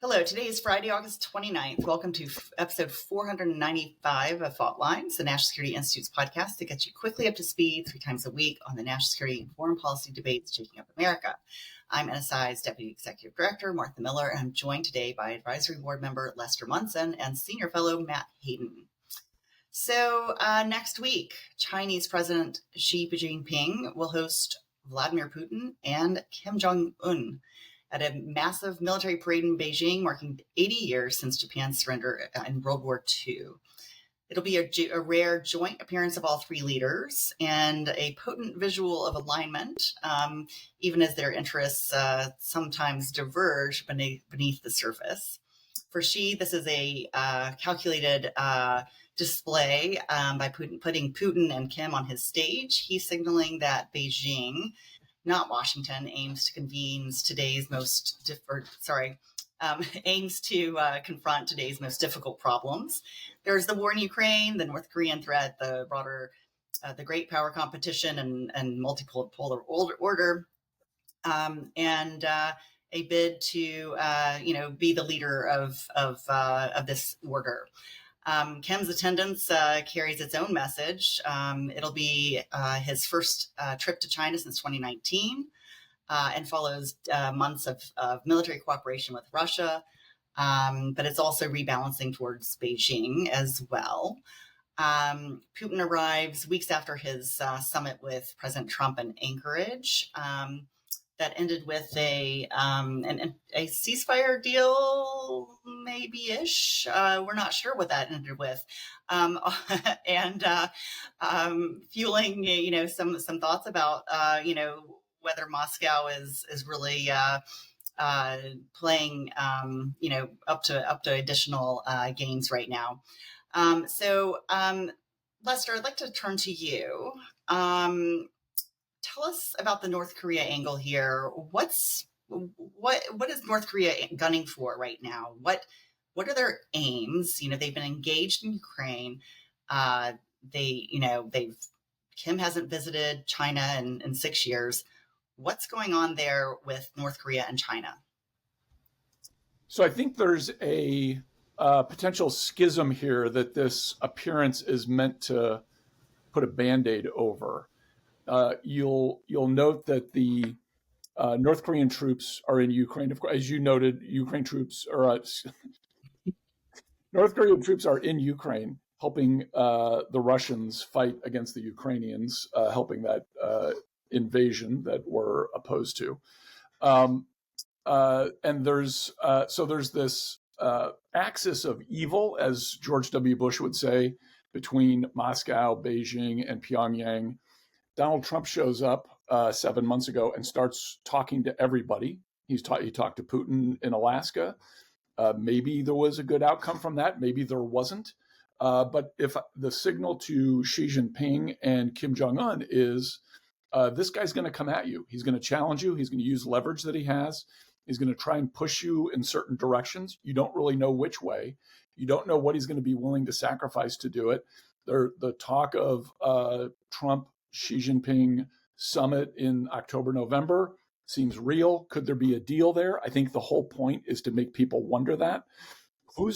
Hello, today is Friday, August 29th. Welcome to episode 495 of Fault Lines, the National Security Institute's podcast that gets you quickly up to speed 3 times a week on the national security and foreign policy debates shaking up America. I'm NSI's Deputy Executive Director, Martha Miller, and I'm joined today by Advisory Board Member Lester Munson and Senior Fellow Matt Hayden. So next week, Chinese President Xi Jinping will host Vladimir Putin and Kim Jong Un at a massive military parade in Beijing, marking 80 years since Japan's surrender in World War II. It'll be a rare joint appearance of all 3 leaders and a potent visual of alignment, even as their interests sometimes diverge beneath the surface. For Xi, this is a calculated display by putting Putin and Kim on his stage. He's signaling that Beijing, not Washington, aims to confront today's most difficult problems. There's the war in Ukraine, the North Korean threat, the broader, the great power competition and multipolar order, and a bid to, be the leader of this order. Kim's attendance carries its own message. It'll be his first trip to China since 2019 and follows months of military cooperation with Russia, but it's also rebalancing towards Beijing as well. Putin arrives weeks after his summit with President Trump in Anchorage. That ended with a ceasefire deal, maybe-ish. We're not sure what that ended with, and fueling, some thoughts about, whether Moscow is really playing, up to additional games right now. So, Lester, I'd like to turn to you. Tell us about the North Korea angle here. What is North Korea gunning for right now? What are their aims? They've been engaged in Ukraine. Kim hasn't visited China in 6 years. What's going on there with North Korea and China? So I think there's a potential schism here that this appearance is meant to put a Band-Aid over. You'll note that the North Korean troops are in Ukraine. Of course, as you noted, North Korean troops are in Ukraine, helping the Russians fight against the Ukrainians, helping that invasion that we're opposed to. And there's this axis of evil, as George W. Bush would say, between Moscow, Beijing, and Pyongyang. Donald Trump shows up 7 months ago and starts talking to everybody. He talked to Putin in Alaska. Maybe there was a good outcome from that. Maybe there wasn't. But if the signal to Xi Jinping and Kim Jong Un is this guy's going to come at you. He's going to challenge you. He's going to use leverage that he has. He's going to try and push you in certain directions. You don't really know which way. You don't know what he's going to be willing to sacrifice to do it. The talk of Trump Xi Jinping summit in October, November seems real. Could there be a deal there? I think the whole point is to make people wonder that. Who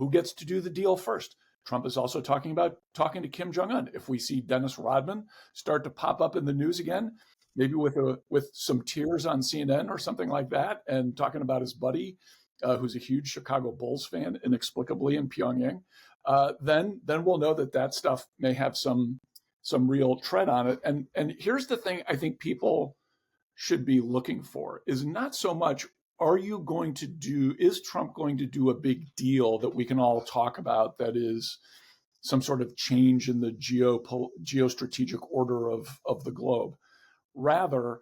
gets to do the deal first? Trump is also talking to Kim Jong Un. If we see Dennis Rodman start to pop up in the news again, maybe with some tears on CNN or something like that, and talking about his buddy, who's a huge Chicago Bulls fan, inexplicably in Pyongyang, then we'll know that stuff may have some real tread on it. And here's the thing I think people should be looking for is not so much, is Trump going to do a big deal that we can all talk about that is some sort of change in the geostrategic order of the globe? Rather,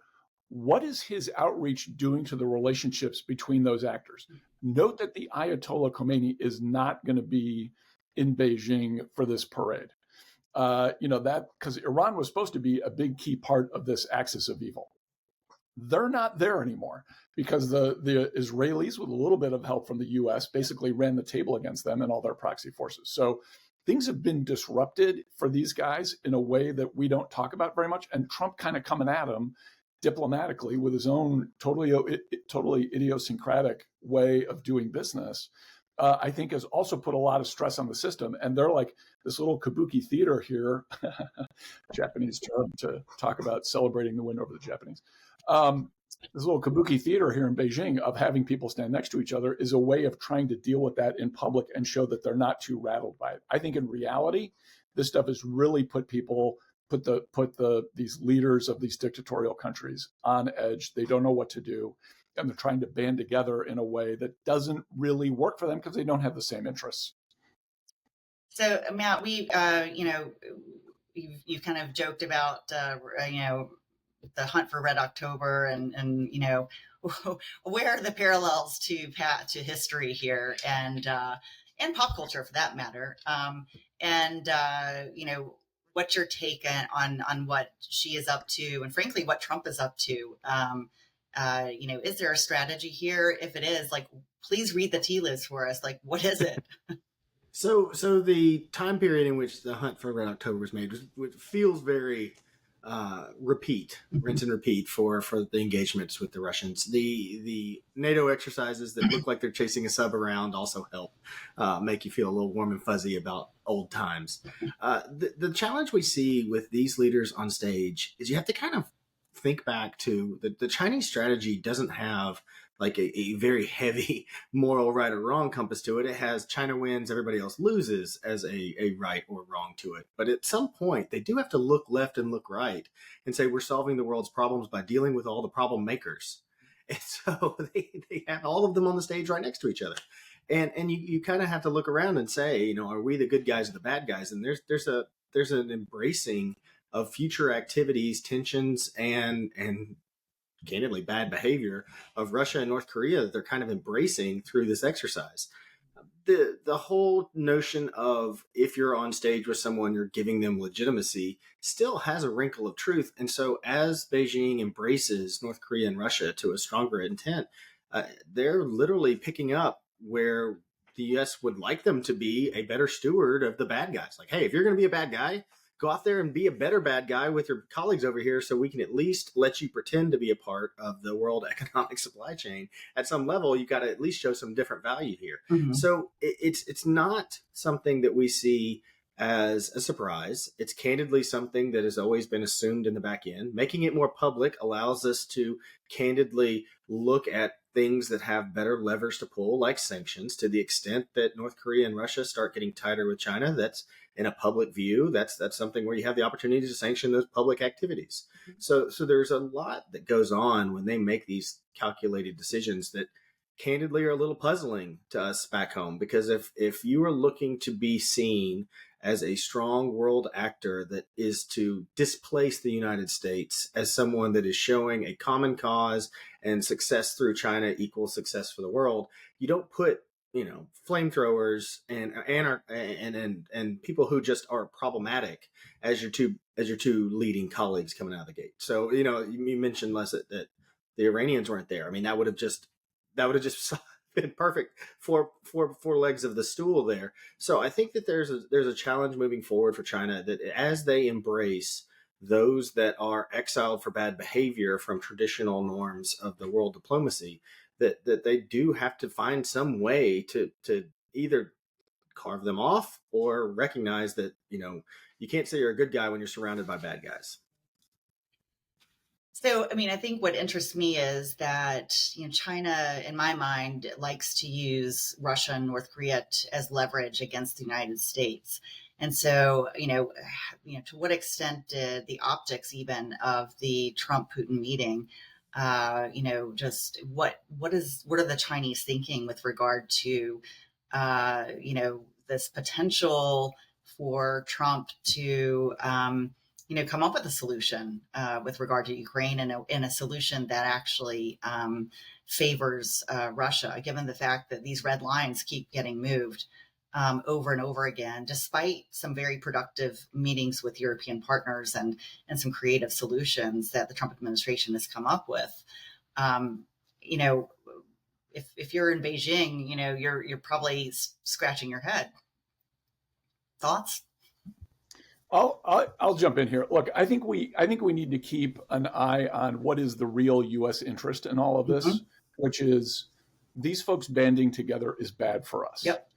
what is his outreach doing to the relationships between those actors? Note that the Ayatollah Khomeini is not going to be in Beijing for this parade. Because Iran was supposed to be a big key part of this axis of evil. They're not there anymore because the Israelis, with a little bit of help from the US, basically ran the table against them and all their proxy forces. So things have been disrupted for these guys in a way that we don't talk about very much. And Trump kind of coming at them diplomatically with his own totally idiosyncratic way of doing business, I think has also put a lot of stress on the system. And they're like this little kabuki theater here, Japanese term to talk about celebrating the win over the Japanese. This little kabuki theater here in Beijing of having people stand next to each other is a way of trying to deal with that in public and show that they're not too rattled by it. I think in reality, this stuff has really put these leaders of these dictatorial countries on edge. They don't know what to do, and they're trying to band together in a way that doesn't really work for them because they don't have the same interests. So, Matt, you've kind of joked about the hunt for Red October, and where are the parallels to history here, and pop culture for that matter, what's your take on what she is up to, and frankly, what Trump is up to? Is there a strategy here? If it is, please read the tea leaves for us. What is it? So the time period in which the hunt for Red October was made feels very rinse and repeat for the engagements with the Russians. The NATO exercises that look like they're chasing a sub around also help make you feel a little warm and fuzzy about old times. The challenge we see with these leaders on stage is you have to kind of think back to the Chinese strategy doesn't have a very heavy moral right or wrong compass to it. It has China wins, everybody else loses as a right or wrong to it. But at some point, they do have to look left and look right and say, we're solving the world's problems by dealing with all the problem makers. And so they have all of them on the stage right next to each other. And you kind of have to look around and say, are we the good guys or the bad guys? And there's an embracing of future activities, tensions, and candidly bad behavior of Russia and North Korea that they're kind of embracing through this exercise. The whole notion of if you're on stage with someone, you're giving them legitimacy still has a wrinkle of truth. And so as Beijing embraces North Korea and Russia to a stronger intent, they're literally picking up where the U.S. would like them to be a better steward of the bad guys. Hey, if you're going to be a bad guy, go out there and be a better bad guy with your colleagues over here so we can at least let you pretend to be a part of the world economic supply chain. At some level, you got to at least show some different value here. Mm-hmm. So it's not something that we see as a surprise. It's candidly something that has always been assumed in the back end. Making it more public allows us to candidly look at things that have better levers to pull, like sanctions, to the extent that North Korea and Russia start getting tighter with China. That's in a public view. That's something where you have the opportunity to sanction those public activities. So there's a lot that goes on when they make these calculated decisions that candidly are a little puzzling to us back home, because if you are looking to be seen as a strong world actor that is to displace the United States as someone that is showing a common cause and success through China equals success for the world, you don't put flamethrowers and people who just are problematic as your two leading colleagues coming out of the gate. So you mentioned, Les, that the Iranians weren't there. I mean, that would have just been perfect for four legs of the stool there. So I think that there's a challenge moving forward for China, that as they embrace those that are exiled for bad behavior from traditional norms of the world diplomacy, that they do have to find some way to either carve them off or recognize that, you can't say you're a good guy when you're surrounded by bad guys. So, I think what interests me is that, China, in my mind, likes to use Russia and North Korea as leverage against the United States. And so, to what extent did the optics even of the Trump-Putin meeting, just what are the Chinese thinking with regard to, this potential for Trump to, come up with a solution with regard to Ukraine, and a solution that actually favors Russia, given the fact that these red lines keep getting moved over and over again, despite some very productive meetings with European partners and some creative solutions that the Trump administration has come up with. If you're in Beijing, you're probably scratching your head. Thoughts? I'll jump in here. Look, I think we need to keep an eye on what is the real U.S. interest in all of this, Mhm. which is these folks banding together is bad for us. Yep.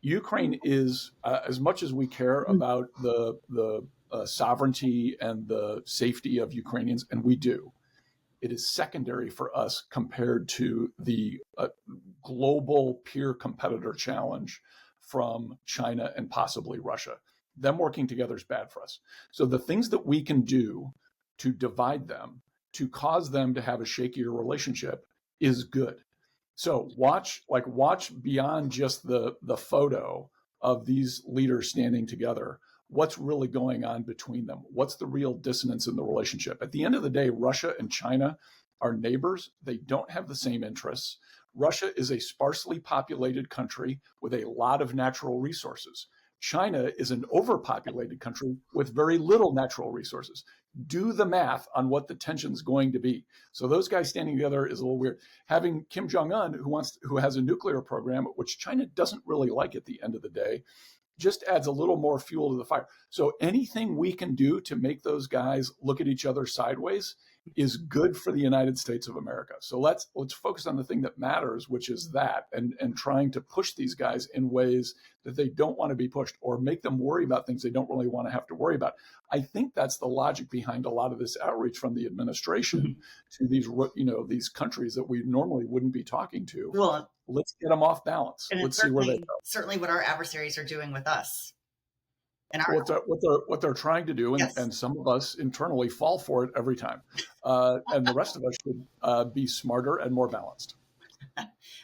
Ukraine is, as much as we care about the sovereignty and the safety of Ukrainians, and we do, it is secondary for us compared to the global peer competitor challenge from China and possibly Russia. Them working together is bad for us. So the things that we can do to divide them, to cause them to have a shakier relationship, is good. So watch beyond just the photo of these leaders standing together. What's really going on between them? What's the real dissonance in the relationship? At the end of the day, Russia and China are neighbors. They don't have the same interests. Russia is a sparsely populated country with a lot of natural resources. China is an overpopulated country with very little natural resources. Do the math on what the tension's going to be. So those guys standing together is a little weird. Having Kim Jong Un, who has a nuclear program, which China doesn't really like at the end of the day, just adds a little more fuel to the fire. So anything we can do to make those guys look at each other sideways is good for the United States of America. So let's focus on the thing that matters, which is that, and trying to push these guys in ways that they don't want to be pushed, or make them worry about things they don't really want to have to worry about. I think that's the logic behind a lot of this outreach from the administration to these countries that we normally wouldn't be talking to. Well, let's get them off balance. and Let's see where they go. Certainly what our adversaries are doing with us. And what they're trying to do, and some of us internally fall for it every time. And the rest of us should be smarter and more balanced.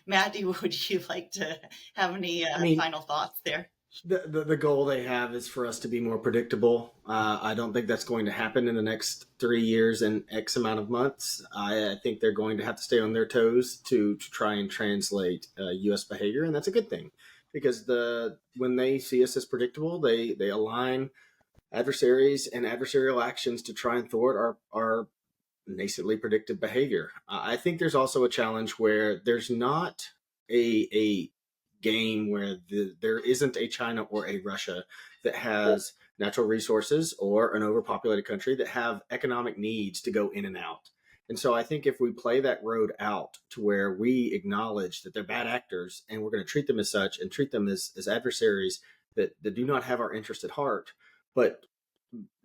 Matt, would you like to have any final thoughts there? The goal they have is for us to be more predictable. I don't think that's going to happen in the next 3 years and X amount of months. I think they're going to have to stay on their toes to try and translate U.S. behavior, and that's a good thing. Because when they see us as predictable, they align adversaries and adversarial actions to try and thwart our nascently predicted behavior. I think there's also a challenge where there's not a game where there isn't a China or a Russia that has natural resources, or an overpopulated country that have economic needs to go in and out. And so I think if we play that road out to where we acknowledge that they're bad actors, and we're going to treat them as such and treat them as adversaries that do not have our interest at heart, but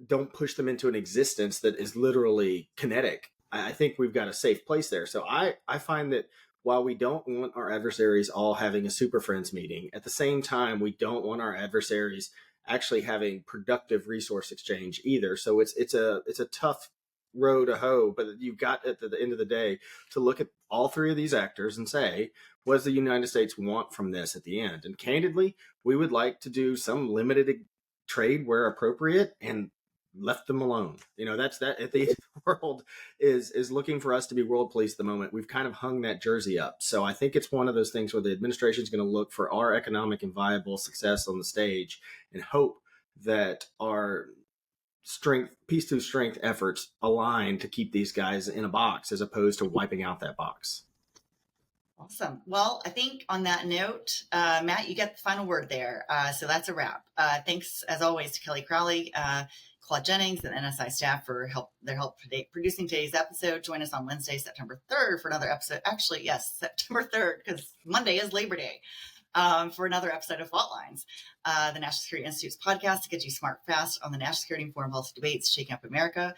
don't push them into an existence that is literally kinetic, I think we've got a safe place there. So I find that while we don't want our adversaries all having a super friends meeting, at the same time, we don't want our adversaries actually having productive resource exchange either. So it's a tough row to hoe, but you've got at the end of the day to look at all three of these actors and say, what does the United States want from this at the end? And candidly, we would like to do some limited trade where appropriate and left them alone. That's that. At the world is looking for us to be world police at the moment. We've kind of hung that jersey up. So I think it's one of those things where the administration is going to look for our economic and viable success on the stage and hope that our peace through strength efforts align to keep these guys in a box as opposed to wiping out that box. Awesome. Well, I think on that note, Matt, you get the final word there. So that's a wrap. Thanks, as always, to Kelly Crowley, Claude Jennings, and NSI staff for their help producing today's episode. Join us on Wednesday, September 3rd for another episode. Actually, yes, September 3rd, because Monday is Labor Day. For another episode of Fault Lines, the National Security Institute's podcast to get you smart fast on the national security and foreign policy debates shaking up America.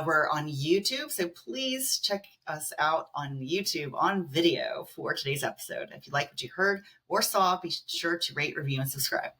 We're on YouTube, so please check us out on YouTube on video for today's episode. If you like what you heard or saw, be sure to rate, review, and subscribe.